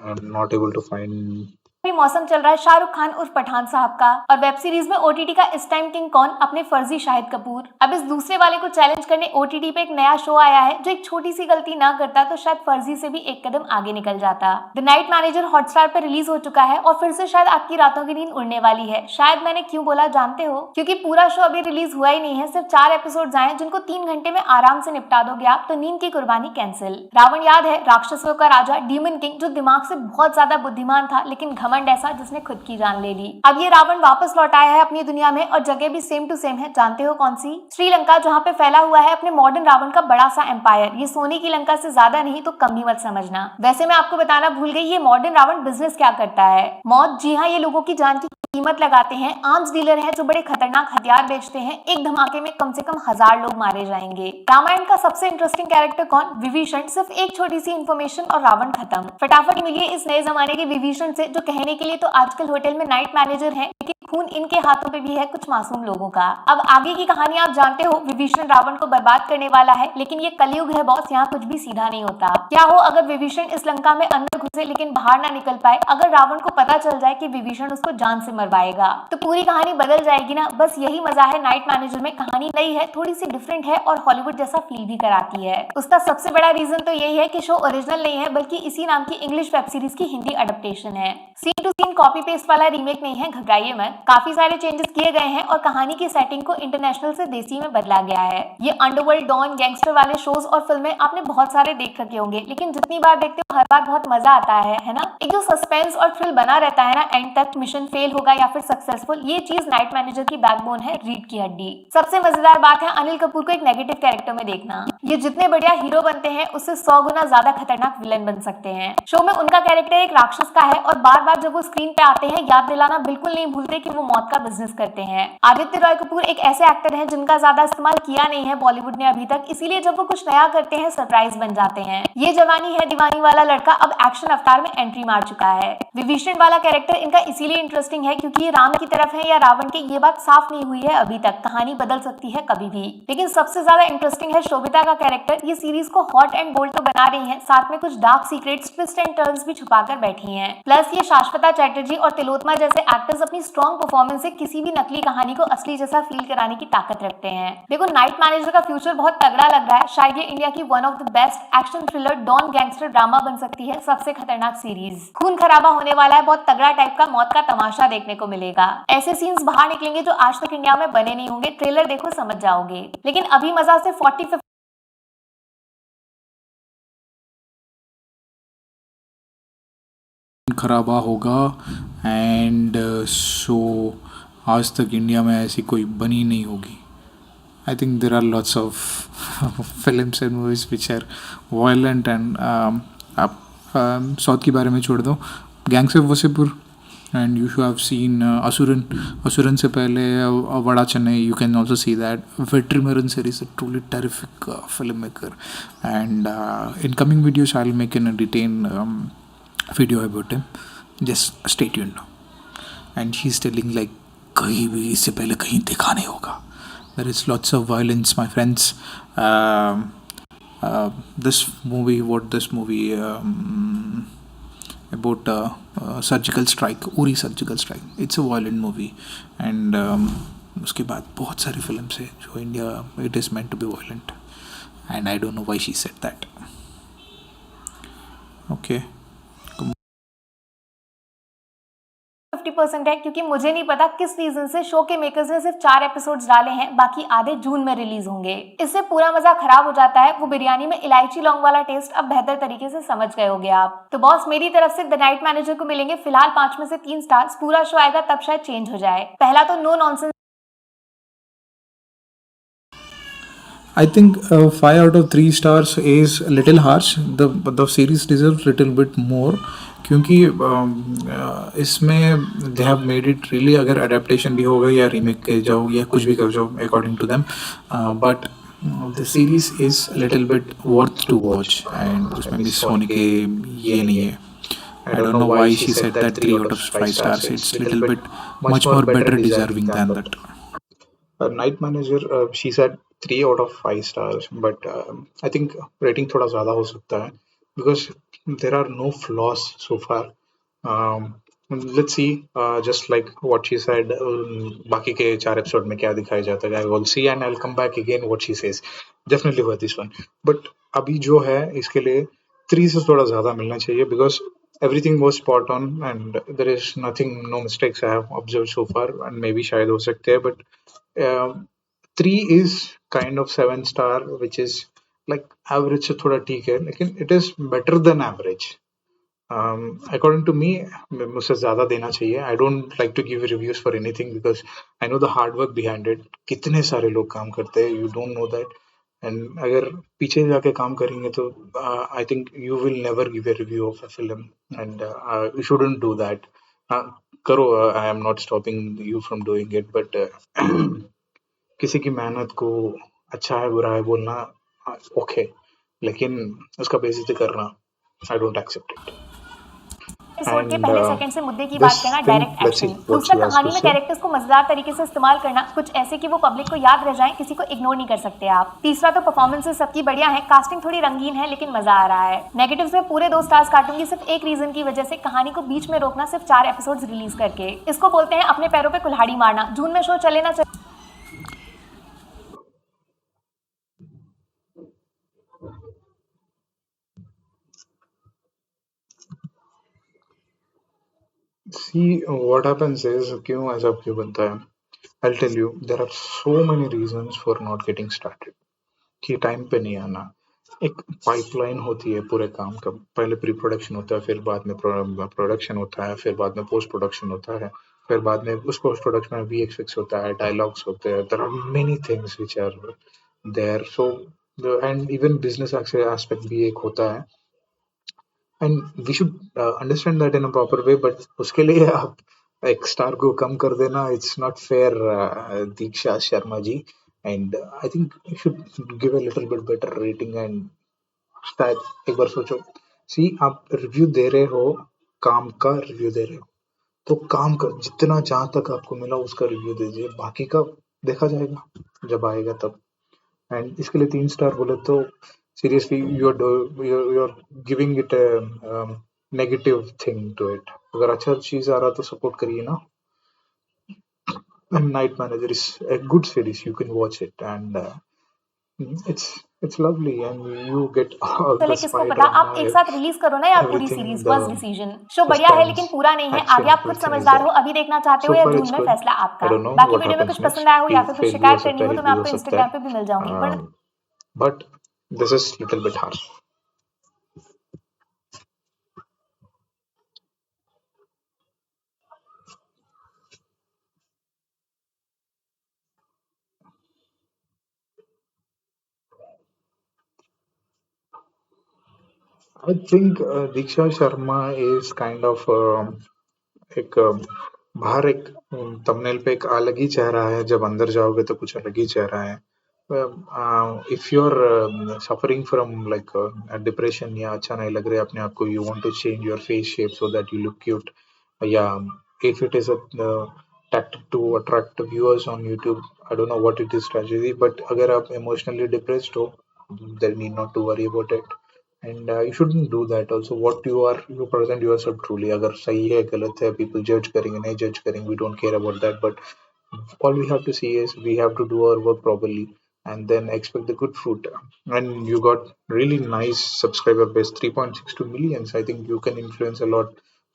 I'm not able to find. मौसम चल रहा है शाहरुख खान उर्फ पठान साहब का, और वेब सीरीज में ओटीटी का इस टाइम किंग कौन, अपने फर्जी शाहिद कपूर। अब इस दूसरे वाले को चैलेंज करने ओटीटी पे एक नया शो आया है जो एक छोटी सी गलती ना करता तो शायद फर्जी से भी एक कदम आगे निकल जाता। द नाइट मैनेजर हॉटस्टार पर रिलीज हो चुका है और फिर से शायद आपकी रातों की नींद उड़ने वाली है। शायद मैंने क्यों बोला जानते हो? क्योंकि पूरा शो अभी रिलीज हुआ ही नहीं है, सिर्फ 4 एपिसोड्स आए जिनको 3 घंटे में आराम से निपटा दोगे आप तो नींद की कुर्बानी कैंसिल। रावण याद है, राक्षसों का राजा, डीमन किंग, जो दिमाग से बहुत ज्यादा बुद्धिमान था लेकिन घमंड ऐसा जिसने खुद की जान ले ली। अब ये रावण वापस लौट आया है अपनी दुनिया में और जगह भी सेम टू सेम है। जानते हो कौन सी? श्रीलंका, जहाँ पे फैला हुआ है अपने मॉडर्न रावण का बड़ा सा एम्पायर। ये सोने की लंका से ज्यादा नहीं तो कम भी मत समझना। वैसे मैं आपको बताना भूल गई, ये मॉडर्न रावण बिजनेस क्या करता है। मौत, जी हाँ, ये लोगों की जान की कीमत लगाते हैं। आर्म्स डीलर है जो बड़े खतरनाक हथियार बेचते हैं। एक धमाके में कम से कम 1000 लोग मारे जाएंगे। रामायण का सबसे इंटरेस्टिंग कैरेक्टर कौन? विभीषण। सिर्फ एक छोटी सी इन्फॉर्मेशन और रावण खत्म। फटाफट मिलिए इस नए जमाने के विभीषण से, जो कहने के लिए तो आजकल होटल में नाइट मैनेजर है लेकिन खून इनके हाथों पे भी है कुछ मासूम लोगों का। अब आगे की कहानी आप जानते हो, विभीषण रावण को बर्बाद करने वाला है, लेकिन ये कलयुग है बॉस, यहाँ कुछ भी सीधा नहीं होता। क्या हो अगर विभीषण इस लंका में अंदर घुसे लेकिन बाहर ना निकल पाए? अगर रावण को पता चल जाए कि विभीषण उसको जान से मरवाएगा तो पूरी कहानी बदल जाएगी ना। बस यही मजा है नाइट मैनेजर में। कहानी नई है, थोड़ी सी डिफरेंट है और हॉलीवुड जैसा फील भी कराती है। उसका सबसे बड़ा रीजन तो यही है कि शो ओरिजिनल नहीं है बल्कि इसी नाम की इंग्लिश वेब सीरीज की हिंदी अडेप्टेशन है। Scene to scene copy paste वाला रीमेक नहीं है, घबराइए मत। काफी सारे चेंजेस किए गए हैं और कहानी की सेटिंग को इंटरनेशनल से देसी में बदला गया है। ये अंडरवर्ल्ड, डॉन, गैंगस्टर वाले शोज और फिल्में आपने बहुत सारे देख रखे होंगे, लेकिन जितनी बार देखते हो हर बार बहुत मजा आता है ना। एक जो सस्पेंस और थ्रिल बना रहता है ना, एंड तक मिशन फेल होगा या फिर सक्सेसफुल, ये चीज नाइट मैनेजर की बैकबोन है, रीढ़ की हड्डी। सबसे मजेदार बात है अनिल कपूर को एक नेगेटिव कैरेक्टर में देखना। ये जितने बढ़िया हीरो बनते हैं उससे 100 गुना ज्यादा खतरनाक विलन बन सकते हैं। शो में उनका कैरेक्टर एक राक्षस का है और बार बार जब वो स्क्रीन पे आते हैं याद दिलाना बिल्कुल नहीं भूलते कि वो मौत का बिजनेस करते हैं। आदित्य रॉय कपूर एक ऐसे एक्टर हैं जिनका ज्यादा इस्तेमाल किया नहीं है बॉलीवुड ने अभी तक, इसीलिए जब वो कुछ नया करते हैं सरप्राइज बन जाते हैं। ये जवानी है दीवानी वाला लड़का अब एक्शन अवतार में एंट्री मार चुका है। विभीषण वाला कैरेक्टर इनका इसीलिए इंटरेस्टिंग है क्योंकि ये राम की तरफ है या रावण के, ये बात साफ नहीं हुई है अभी तक। कहानी बदल सकती है कभी भी। लेकिन सबसे ज्यादा इंटरेस्टिंग है शोभिता का कैरेक्टर। ये सीरीज को हॉट एंड बोल्ड तो बना रही है, साथ में कुछ dark secrets, twist and turns भी छुपाकर बैठी हैं। प्लस ये शाश्वता चैटर्जी और तिलोत्मा जैसे एक्टर्स अपनी स्ट्रॉन्ग परफॉर्मेंस से किसी भी नकली कहानी को असली जैसा फील कराने की ताकत रखते हैं। देखो नाइट मैनेजर का फ्यूचर बहुत तगड़ा लग रहा है। शायद ये इंडिया की one of the best action thriller don gangster drama बन सकती है। सबसे खतरनाक सीरीज। खून खराबा होने वाला है, बहुत तगड़ा टाइप का मौत का तमाशा देखने को मिलेगा। ऐसे सीन्स बाहर निकलेंगे जो आज तक इंडिया में बने नहीं होंगे। ट्रेलर देखो समझ जाओगे। लेकिन अभी मजा से 40-50 खराबा होगा एंड सो आज तक इंडिया में ऐसी कोई बनी नहीं होगी। I think there are lots of films and movies which are violent and आप साउथ के बारे में छोड़ दो, gangs of Wasseypur and you should have seen Asuran से पहले vada Chennai, you can also see that. Vetrimaran sir is a truly terrific filmmaker and in coming videos I'll make a detailed video about him. Just stay tuned now. And he's telling like कहीं भी इससे पहले कहीं देखा नहीं होगा. There is lots of violence, my friends. This movie about surgical strike, Uri surgical strike, it's a violent movie and उसके बाद बहुत सारी फिल्म्स है जो India it is meant to be violent and I don't know why she said that. Okay 50% है क्योंकि मुझे नहीं पता किस रीजन से शो के मेकर्स ने सिर्फ 4 एपिसोड्स डाले हैं, बाकी आधे जून में रिलीज होंगे. इससे पूरा मजा खराब हो जाता है. वो बिरयानी में इलायची लौंग वाला टेस्ट अब बेहतर तरीके से समझ गए होगे आप. तो बॉस मेरी तरफ से द नाइट मैनेजर को मिलेंगे फिलहाल 5 में से 3 स्टार्स. पूरा शो आएगा तब शायद चेंज हो जाए. पहला तो no nonsense I think 5 out of 3 stars is a little harsh. The series deserves little bit more क्योंकि इसमें they have made it really अगर adaptation भी होगा या remake के जाओ या कुछ भी कर जाओ according to them, but the series is a little bit worth to watch and उसमें मिस होने के ये नहीं है. I don't know why she said that 3 out of 5 stars. It's little bit much more better deserving than that. Night Manager, she said 3 out of 5 stars, but I think rating थोड़ा ज़्यादा हो सकता है because there are no flaws so far. Let's see, just like what she said, बाकी के 4 episode में क्या दिखाया जाता है. I will see and I'll come back again what she says. Definitely worth this one. But अभी जो है इसके लिए 3 से थोड़ा ज़्यादा मिलना चाहिए because everything was spot on and there is nothing, no mistakes I have observed so far, and maybe शायद हो सकते हैं, but 3 is kind of 7 star, which is like average से थोड़ा ठीक है, लेकिन it is better than average. According to me, मुझसे ज़्यादा देना चाहिए. I don't like to give reviews for anything because I know the hard work behind it. कितने सारे लोग काम करते हैं, you don't know that. And अगर पीछे जाके काम करेंगे तो I think you will never give a review of a film, and you shouldn't do that. करो, I am not stopping you from doing it, but किसी की मेहनत को अच्छा है बुरा है बोलना ओके, लेकिन उसका बेइज्जती करना I don't accept it. Episode के And पहले सेकंड से मुद्दे की this बात करना, thing, direct let's see action. what दूसरा, she has कहानी to में say. कैरेक्टर्स को मजेदार तरीके से इस्तेमाल करना, कुछ ऐसे कि वो पब्लिक को याद रह जाए, किसी को इग्नोर नहीं कर सकते आप. तीसरा तो परफॉर्मेंसेस सबकी बढ़िया है, कास्टिंग थोड़ी रंगीन है लेकिन मजा आ रहा है. नेगेटिव्स में पूरे 2 स्टार्स काटूंगी सिर्फ एक रीजन की वजह से, कहानी को बीच में रोकना सिर्फ 4 एपिसोड्स रिलीज करके. इसको बोलते हैं अपने पैरों पे कुल्हाड़ी मारना. जून में शो चले ना चले. See, what happens is क्यों ऐसा क्यों बनता है? I'll tell you, there are so many reasons for not getting started. कि टाइम पे नहीं आना. एक पाइपलाइन होती है पूरे काम का. पहले प्री प्रोडक्शन होता है, फिर बाद में प्रोडक्शन होता है, फिर बाद में पोस्ट प्रोडक्शन होता है, फिर बाद में उस पोस्ट प्रोडक्शन में VFX होता है, डायलॉग्स होते हैं. There are many things which are there. So and even business aspect भी एक होता है. And we should understand that in a proper way, but उसके लिए आप एक स्टार को कम कर देना, it's not fair, Diksha Sharma ji. And I think you should give a little bit better rating. And शायद एक बार सोचो, सी आप रिव्यू दे रहे हो, काम का रिव्यू दे रहे हो, तो काम का जितना जहाँ तक आपको मिला उसका रिव्यू दीजिए, बाकी का देखा जाएगा जब आएगा तब. एंड इसके लिए 3 स्टार बोले तो seriously you are giving it negative thing to it. अगर अच्छा चीज आ रहा तो सपोर्ट करिए ना. Night manager is a good series, you can watch it, and it's lovely, and you get all चले the किसको spy पता, आप drama, एक साथ रिलीज करो ना यार पूरी everything, series. the first decision. Show बढ़िया है लेकिन suspense, पूरा नहीं है. आगे action, आप खुद everything is समझदार हो, there. अभी देखना चाहते हो So या far जून it's में good. फैसला I आपका. don't know बाकी what वीडियो में happens कुछ next. पसंद आया हो या कि फिर कुछ fail भी हो शिकायत सकता करनी है, हो तो hit मैं भी हो आपको सकता है. इंस्टाग्राम पे भी मिल जाऊंगी. पर But this is little bit harsh. I think Diksha Sharma is kind of एक बाहर एक थंबनेल पे एक अलग ही चेहरा है, जब अंदर जाओगे तो कुछ अलग ही चेहरा है. If you are suffering from like depression या अच्छा नहीं लग रहा है अपने आप को, you want to change your face shape so that you look cute, या if it is a tactic to attract viewers on YouTube, I don't know what it is strategy, but अगर आप emotionally depressed हो, then need not to worry about it. And you shouldn't do that also. What you present yourself truly. अगर सही है गलत है, people judge करेंगे नहीं judge करेंगे, we don't care about that. But all we have to see is we have to do our work properly and then expect the good fruit. And you got really nice subscriber base, 3.62 millions. I think you can influence a lot.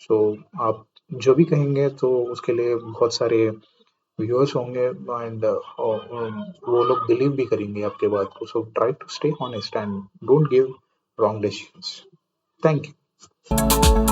So आप जो भी कहेंगे तो उसके लिए बहुत सारे viewers होंगे, एंड वो लोग बिलीव भी करेंगे आपके बात को. So try to stay honest and don't give wrong decisions. Thank you.